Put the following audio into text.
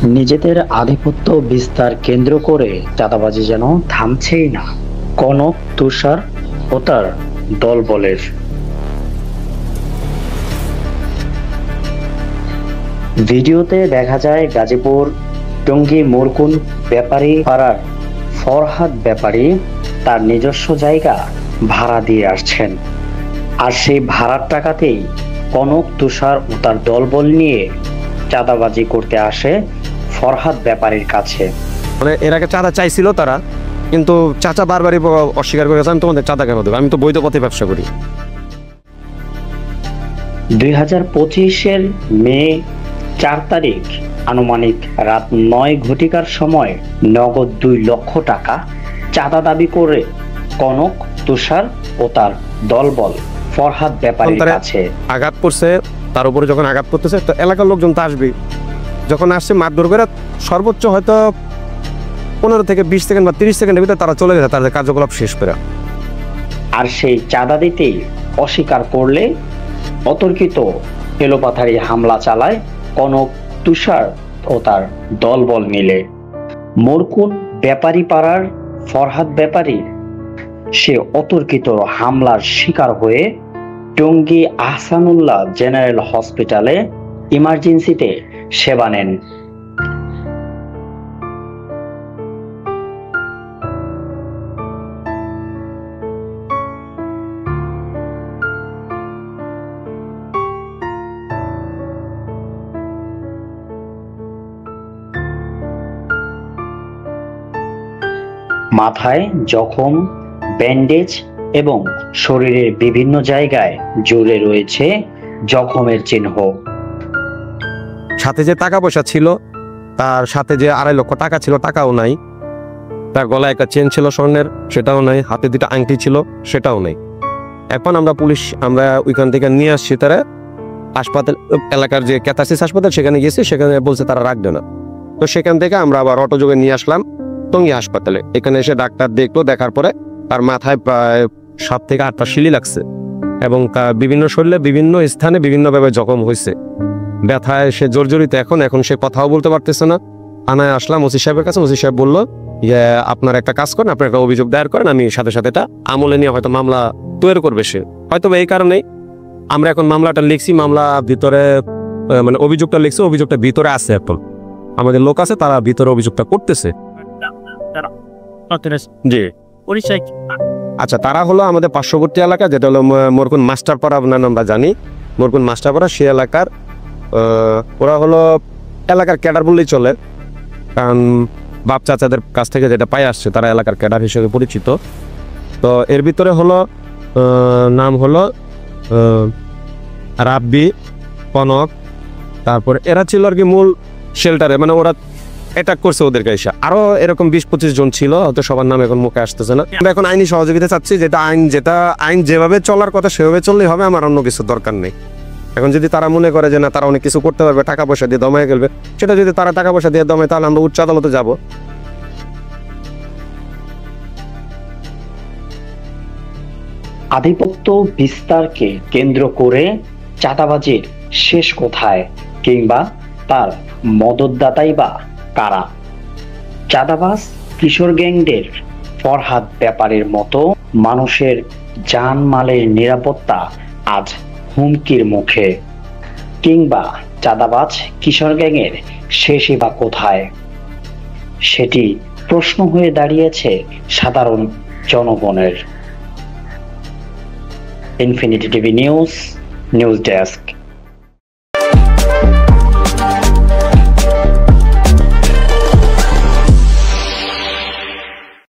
নিজেদের আধিপত্য বিস্তার কেন্দ্র করে চাঁদাবাজি যেন থামছেই না কনক, তুষার ও তার দলবলের। ভিডিওতে দেখা যায় গাজীপুর টঙ্গী মোরকুন ব্যাপারী পাড়ার ফরহাদ ব্যাপারী তার নিজস্ব জায়গা ভাড়া দিয়ে আসছেন, আর সেই ভাড়ার টাকাতেই কনক, তুষার ও তার দলবল নিয়ে চাঁদাবাজি করতে আসে ফরহাদ ব্যাপারীর কাছে। মানে এর আগে চাঁদা চাইছিল তারা, কিন্তু চাচা বারবারই অস্বীকার করেছে আমি তোমাদের চাঁদা কেন দেবো, আমি তো বৈধ পথে ব্যবসা করি। 2025-এর মে 4 তারিখ আনুমানিক রাত 9 ঘটিকার সময় নগদ 2 লক্ষ টাকা চাঁদা দাবি করে কনক, তুষার ও তার দলবল ফরহাদ ব্যাপারীর কাছে আঘাত করছে। তার উপরে যখন আঘাত করতেছে তো এলাকার লোকজন তো আসবে, যখন আসছে মারধর করে সর্বোচ্চ হয়তো 15 থেকে 20 সেকেন্ড বা 30 সেকেন্ডের ভিতরে তারা চলে গেছে তাদের কার্যকলাপ শেষ করে। আর সেই চাঁদা দিতেই অস্বীকার করলে অতর্কিত এলোপাথারি হামলা চালায় কনক, তুষার ও তার দলবল মিলে। মোরকুন ব্যাপারী পাড়ার ফরহাদ ব্যাপারী সে অতর্কিত হামলার শিকার হয়ে টঙ্গী আহসানুল্লাহ জেনারেল হসপিটালে ইমার্জেন্সিতে সেবা নেন। মাথায় জখম, ব্যান্ডেজ এবং শরীরের বিভিন্ন জায়গায় জুড়ে রয়েছে জখমের চিহ্ন। সাথে যে টাকা পয়সা ছিল, তার সাথে যে 2.5 লক্ষ টাকা ছিল, টাকাও নাই। তার গলায় একটা চেন ছিল স্বর্ণের, সেটাও নাই। হাতে 2টা আংটি ছিল, সেটাও নাই। এখন আমরা ওইখান থেকে নিয়ে আসছি তারা হাসপাতাল, এলাকার যে ক্যাথারসিস হাসপাতাল সেখানে গেছি, সেখানে বলছে তারা রাখবে না। তো সেখান থেকে আমরা আবার অটো যোগে নিয়ে আসলাম টঙ্গী হাসপাতালে। এখানে এসে ডাক্তার দেখলো, দেখার পরে তার মাথায় প্রায় 7 থেকে 8টা শিলি লাগছে এবং তার বিভিন্ন শরীরে বিভিন্ন স্থানে বিভিন্নভাবে জখম হয়েছে। ব্যথায় সে জর্জরিত, এখন সে কথাও বলতে পারতেছে না। থানায় আসলাম ওসি সাহেবের কাছে। ওসি সাহেব বললো আপনার একটা কাজ করেন, আপনার একটা অভিযোগ দায়ের করেন, আমি সাথে সাথে এটা আমলে নিয়ে হয়তো মামলা তৈরি করবে সে। হয়তো এই কারণেই আমরা এখন মামলাটা লিখছি। মামলা ভিতরে মানে অভিযোগটা লিখছি, অভিযোগটা ভিতরে আছে। এখন আমাদের লোক আছে, তারা ভিতরে অভিযোগটা করতেছে। জি, আচ্ছা, তারা হলো আমাদের পার্শ্ববর্তী এলাকা, যেটা হলো মোরকুন মাস্টারপাড়া, আপনার আমরা জানি মোরকুন মাস্টারপাড়া, সে এলাকার ওরা হলো এলাকার ক্যাডার বললেই চলে, কারণ বাপ চাচাদের কাছ থেকে যেটা পাই আসছে তারা এলাকার ক্যাডার হিসেবে পরিচিত। তো এর ভিতরে হলো নাম হলো রাব্বি, কনক, তারপর এরা ছিল আর কি মূল শেল্টারে, মানে ওরা অ্যাটাক করছে ওদেরকে এসে। আরো এরকম 20-25 জন ছিল, হয়তো সবার নাম এখন মুখে আসতেছে না। আমরা এখন আইনি সহযোগিতা চাচ্ছি, আইন যেভাবে চলার কথা সেভাবে চললেই হবে, আমার অন্য কিছু দরকার নেই। এখন যদি তারা মনে করে যে না তারা অনেক কিছু করতে পারবে, টাকা পয়সা দিয়ে দমায় গেলবে, সেটা যদি তারা টাকা পয়সা দিয়ে দমায়, তাহলে আমরা উচ্চ আদালতে যাব। আধিপত্য বিস্তারকে কেন্দ্র করে চাঁদাবাজির শেষ কোথায়, কিংবা তার মদতদাতাই বা কারা? চাঁদাবাজ কিশোর গ্যাংদের ফরহাদ ব্যাপারীর মতো মানুষের জানমালের নিরাপত্তা আজ হুমকির মুখে, কিংবা চাঁদাবাজ কিশোর গ্যাংয়ের শেষই বা কোথায়? সেটি প্রশ্ন হয়ে দাঁড়িয়েছে সাধারণ জনগণের। Infinity TV news desk.